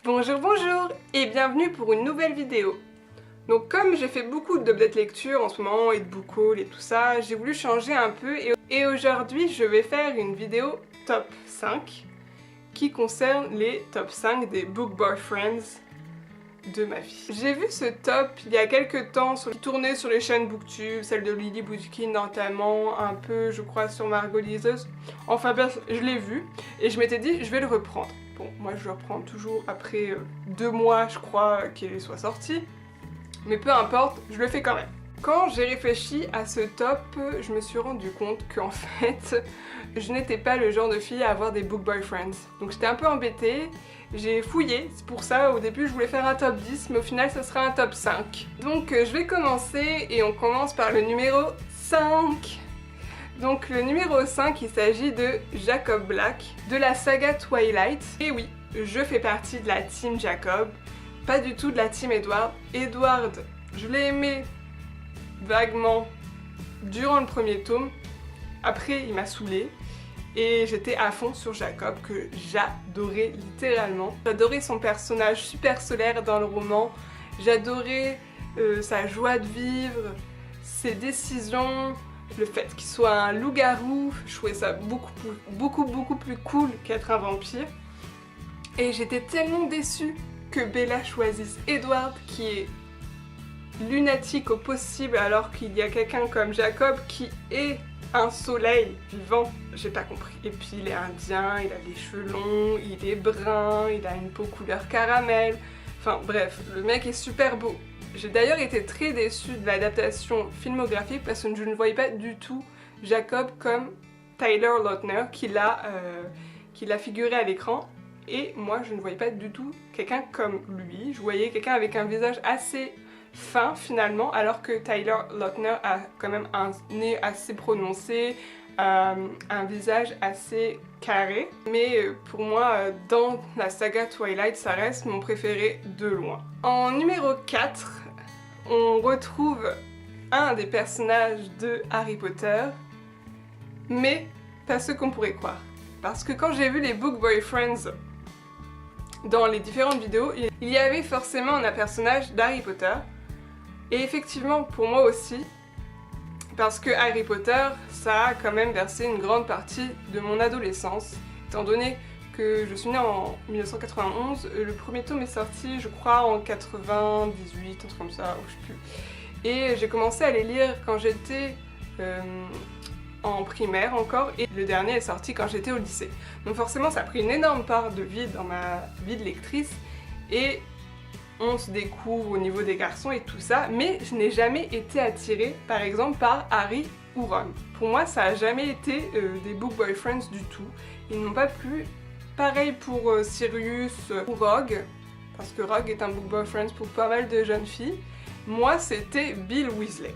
Bonjour et bienvenue pour une nouvelle vidéo. Donc comme j'ai fait beaucoup d'updates lecture en ce moment et de book haul et tout ça, j'ai voulu changer un peu et aujourd'hui je vais faire une vidéo top 5 qui concerne les top 5 des book boyfriends de ma vie. J'ai vu ce top il y a quelques temps qui tournait sur les chaînes booktube, celle de Lily Boudkin notamment, un peu je crois sur Margot Liseuse. Enfin bref, je l'ai vu et je m'étais dit je vais le reprendre. Bon, moi je le reprends toujours après 2 mois je crois qu'il soit sorti, mais peu importe, je le fais quand même. Quand j'ai réfléchi à ce top, je me suis rendu compte qu'en fait, je n'étais pas le genre de fille à avoir des book boyfriends. Donc j'étais un peu embêtée, j'ai fouillé, c'est pour ça au début je voulais faire un top 10, mais au final ça sera un top 5. Donc je vais commencer et on commence par le numéro 5. Donc le numéro 5, il s'agit de Jacob Black, de la saga Twilight. Et oui, je fais partie de la team Jacob, pas du tout de la team Edward. Edward, je l'ai aimé vaguement durant le premier tome, après il m'a saoulée, et j'étais à fond sur Jacob, que j'adorais littéralement. J'adorais son personnage super solaire dans le roman, j'adorais sa joie de vivre, ses décisions, le fait qu'il soit un loup-garou, je trouvais ça beaucoup plus cool qu'être un vampire. Et j'étais tellement déçue que Bella choisisse Edward, qui est lunatique au possible, alors qu'il y a quelqu'un comme Jacob qui est un soleil vivant. J'ai pas compris. Et puis il est indien, il a les cheveux longs, il est brun, il a une peau couleur caramel. Enfin bref, le mec est super beau. J'ai d'ailleurs été très déçue de l'adaptation filmographique parce que je ne voyais pas du tout Jacob comme Tyler Lautner qui l'a figuré à l'écran, et moi je ne voyais pas du tout quelqu'un comme lui. Je voyais quelqu'un avec un visage assez fin finalement, alors que Tyler Lautner a quand même un nez assez prononcé, un visage assez carré. Mais pour moi, dans la saga Twilight, ça reste mon préféré de loin. En numéro 4, on retrouve un des personnages de Harry Potter, mais pas ce qu'on pourrait croire. Parce que quand j'ai vu les book boyfriends dans les différentes vidéos, il y avait forcément un personnage d'Harry Potter. Et effectivement, pour moi aussi, parce que Harry Potter, ça a quand même versé une grande partie de mon adolescence, étant donné que je suis née en 1991, le premier tome est sorti, je crois, en 98, un truc comme ça, je sais plus. Et j'ai commencé à les lire quand j'étais en primaire encore, et le dernier est sorti quand j'étais au lycée. Donc forcément, ça a pris une énorme part de vie dans ma vie de lectrice, et on se découvre au niveau des garçons et tout ça, mais je n'ai jamais été attirée, par exemple, par Harry ou Ron. Pour moi, ça n'a jamais été des book boyfriends du tout. Ils n'ont pas plu. Pareil pour Sirius ou Rogue, parce que Rogue est un book boyfriend pour pas mal de jeunes filles. Moi, c'était Bill Weasley.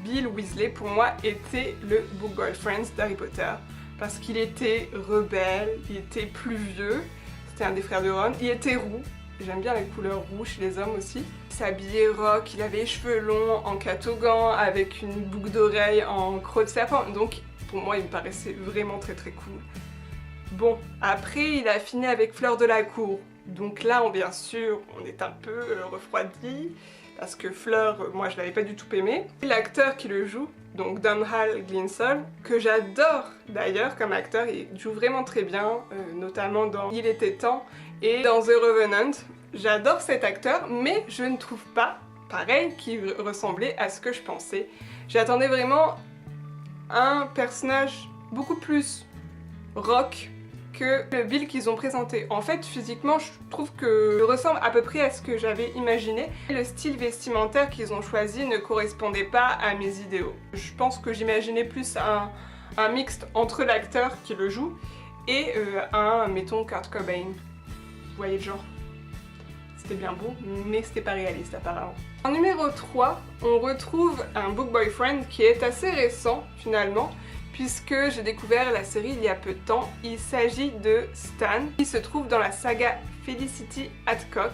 Bill Weasley, pour moi, était le book boyfriend d'Harry Potter, parce qu'il était rebelle, il était plus vieux, c'était un des frères de Ron, il était roux. J'aime bien la couleur rouge chez les hommes aussi. Il s'habillait rock, il avait les cheveux longs en catogan avec une boucle d'oreille en croc de serpent. Donc pour moi il me paraissait vraiment très cool. Bon, après il a fini avec Fleur de la Cour. Donc là bien sûr on est un peu refroidi, parce que Fleur, moi je l'avais pas du tout aimé. L'acteur qui le joue, donc Domhnall Gleeson, que j'adore d'ailleurs comme acteur, il joue vraiment très bien, notamment dans Il était temps et dans The Revenant. J'adore cet acteur, mais je ne trouve pas, pareil, qu'il ressemblait à ce que je pensais. J'attendais vraiment un personnage beaucoup plus rock que le Bill qu'ils ont présenté. En fait, physiquement, je trouve que il ressemble à peu près à ce que j'avais imaginé. Le style vestimentaire qu'ils ont choisi ne correspondait pas à mes idéaux. Je pense que j'imaginais plus un mixte entre l'acteur qui le joue et mettons, Kurt Cobain. Vous voyez le genre? C'était bien beau, mais c'était pas réaliste apparemment. En numéro 3, on retrouve un book boyfriend qui est assez récent finalement, puisque j'ai découvert la série il y a peu de temps. Il s'agit de Stan, qui se trouve dans la saga Felicity Hadcock.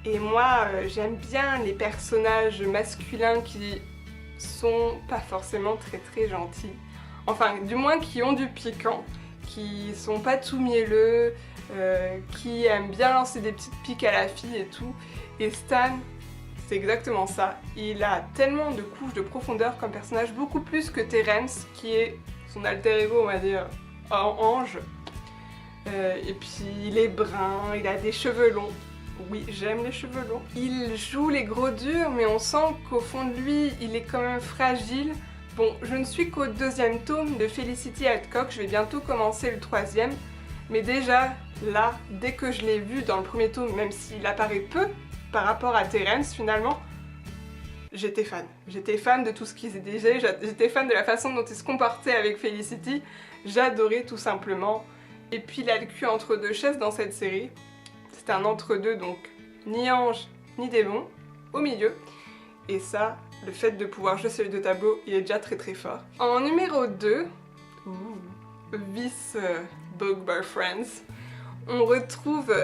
Et moi, j'aime bien les personnages masculins qui sont pas forcément très gentils. Enfin, du moins qui ont du piquant, qui sont pas tout mielleux, qui aime bien lancer des petites piques à la fille et tout. Et Stan, c'est exactement ça. Il a tellement de couches de profondeur comme personnage, beaucoup plus que Terence, qui est son alter ego, on va dire, en ange. Et puis il est brun, il a des cheveux longs. Oui, j'aime les cheveux longs. Il joue les gros durs, mais on sent qu'au fond de lui, il est quand même fragile. Bon, je ne suis qu'au 2e tome de Felicity Hadcock, je vais bientôt commencer le 3e. Mais déjà, là, dès que je l'ai vu dans le 1er tome, même s'il apparaît peu par rapport à Terence finalement, j'étais fan. J'étais fan de tout ce qu'il disait, j'étais fan de la façon dont il se comportait avec Felicity. J'adorais tout simplement. Et puis il a le cul entre deux chaises dans cette série. C'est un entre-deux, donc ni ange ni démon, au milieu. Et ça, le fait de pouvoir jouer sur les deux tableaux, il est déjà très très fort. En numéro 2, Vice Bugbear Friends, on retrouve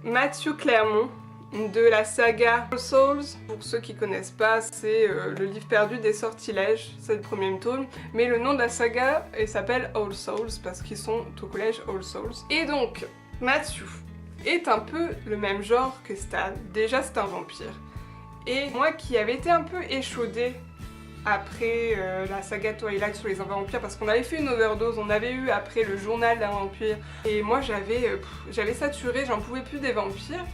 Matthew Clermont de la saga All Souls. Pour ceux qui connaissent pas, c'est le livre perdu des sortilèges, c'est le 1er tome, mais le nom de la saga s'appelle All Souls parce qu'ils sont au collège All Souls. Et donc, Matthew est un peu le même genre que Stan. Déjà, c'est un vampire. Et moi qui avais été un peu échaudée après la saga Twilight sur les vampires, parce qu'on avait fait une overdose, on avait eu après le journal d'un vampire, et moi j'avais saturé, j'en pouvais plus des vampires.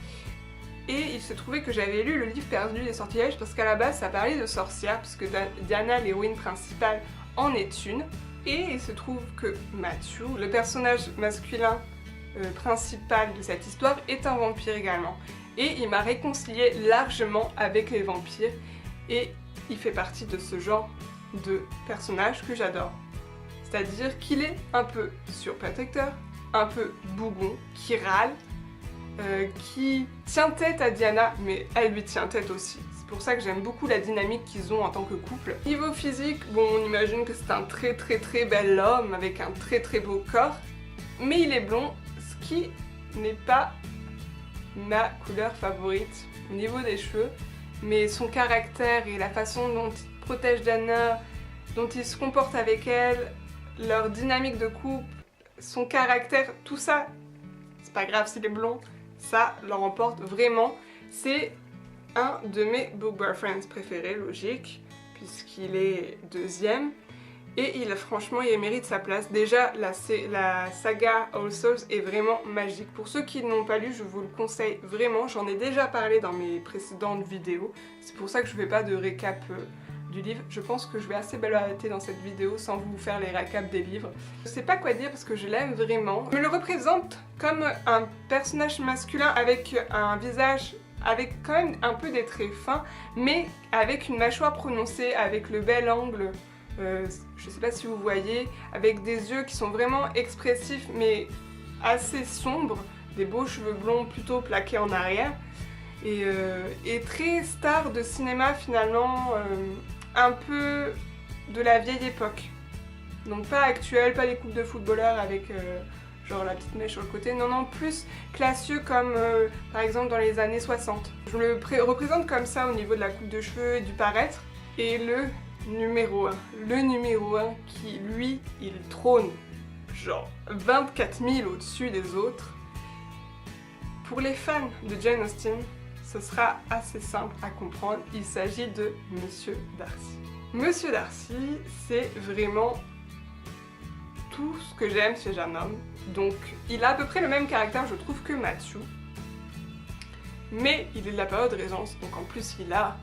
Et il se trouvait que j'avais lu le livre perdu des sortilèges parce qu'à la base ça parlait de sorcières, parce que Diana, l'héroïne principale, en est une. Et il se trouve que Matthew, le personnage masculin principal de cette histoire, est un vampire également. Et il m'a réconcilié largement avec les vampires, et il fait partie de ce genre de personnage que j'adore. C'est-à-dire qu'il est un peu surprotecteur, un peu bougon, qui râle, qui tient tête à Diana, mais elle lui tient tête aussi. C'est pour ça que j'aime beaucoup la dynamique qu'ils ont en tant que couple. Niveau physique, bon, on imagine que c'est un très bel homme avec un très beau corps, mais il est blond, ce qui n'est pas ma couleur favorite au niveau des cheveux, mais son caractère et la façon dont il protège Diana, dont il se comporte avec elle, leur dynamique de couple, son caractère, tout ça, c'est pas grave s'il est blond, ça l'emporte vraiment. C'est un de mes Bugbear Friends préférés, logique, puisqu'il est 2e. Et franchement, il mérite sa place. Déjà, la saga All Souls est vraiment magique. Pour ceux qui ne l'ont pas lu, je vous le conseille vraiment. J'en ai déjà parlé dans mes précédentes vidéos. C'est pour ça que je ne fais pas de récap du livre. Je pense que je vais assez balader dans cette vidéo sans vous faire les récaps des livres. Je sais pas quoi dire parce que je l'aime vraiment. Je me le représente comme un personnage masculin avec un visage avec quand même un peu des traits fins, mais avec une mâchoire prononcée, avec le bel angle. Je sais pas si vous voyez, avec des yeux qui sont vraiment expressifs mais assez sombres, des beaux cheveux blonds plutôt plaqués en arrière, et très star de cinéma finalement, un peu de la vieille époque. Donc pas actuel, pas les coupes de footballeurs avec genre la petite mèche sur le côté, non, plus classieux comme par exemple dans les années 60. Je me le représente comme ça au niveau de la coupe de cheveux et du paraître. Et le numéro 1 qui, lui, il trône genre 24 000 au-dessus des autres. Pour les fans de Jane Austen, ce sera assez simple à comprendre, il s'agit de Monsieur Darcy. Monsieur Darcy, c'est vraiment tout ce que j'aime chez un homme. Donc, il a à peu près le même caractère, je trouve, que Matthew. Mais il est de la période Régence, donc en plus, il a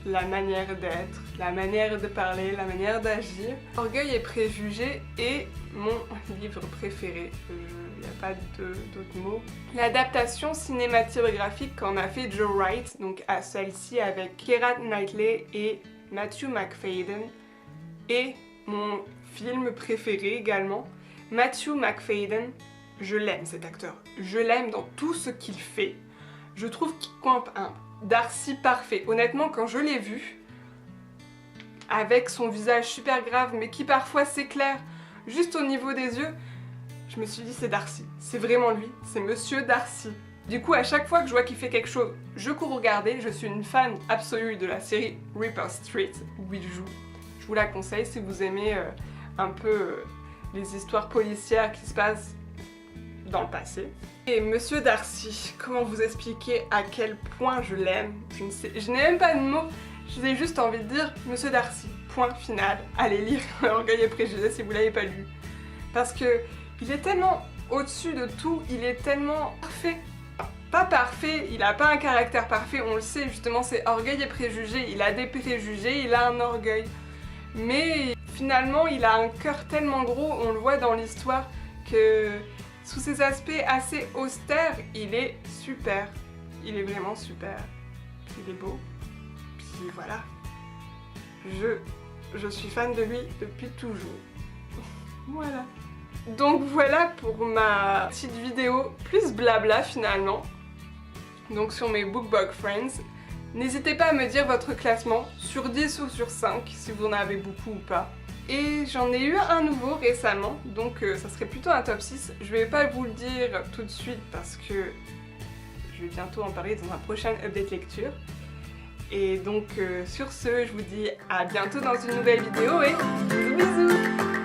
la manière d'être, la manière de parler, la manière d'agir. Orgueil et préjugés est mon livre préféré, il n'y a pas d'autres mots. L'adaptation cinématographique qu'en a fait Joe Wright, donc à celle-ci avec Keira Knightley et Matthew Macfadyen, est mon film préféré également. Matthew Macfadyen, je l'aime cet acteur, je l'aime dans tout ce qu'il fait. Je trouve qu'il campe un Darcy parfait. Honnêtement, quand je l'ai vu, avec son visage super grave, mais qui parfois s'éclaire juste au niveau des yeux, je me suis dit c'est Darcy, c'est vraiment lui, c'est Monsieur Darcy. Du coup, à chaque fois que je vois qu'il fait quelque chose, je cours regarder. Je suis une fan absolue de la série Ripper Street où il joue. Je vous la conseille si vous aimez un peu les histoires policières qui se passent dans le passé. Et Monsieur Darcy, comment vous expliquer à quel point je l'aime? Je n'ai même pas de mots, j'ai juste envie de dire Monsieur Darcy, point final. Allez lire Orgueil et Préjugés si vous l'avez pas lu. Parce que il est tellement au-dessus de tout, il est tellement parfait. Pas parfait, il a pas un caractère parfait, on le sait justement, c'est Orgueil et Préjugés, il a des préjugés, il a un orgueil. Mais finalement, il a un cœur tellement gros, on le voit dans l'histoire, que sous ses aspects assez austères, il est super. Il est vraiment super. Il est beau. Puis voilà. Je suis fan de lui depuis toujours. Voilà. Donc voilà pour ma petite vidéo plus blabla finalement. Donc sur mes BookBug Friends. N'hésitez pas à me dire votre classement sur 10 ou sur 5 si vous en avez beaucoup ou pas. Et j'en ai eu un nouveau récemment, donc ça serait plutôt un top 6. Je vais pas vous le dire tout de suite parce que je vais bientôt en parler dans un prochain update lecture. Et donc sur ce, je vous dis à bientôt dans une nouvelle vidéo et bisous bisous.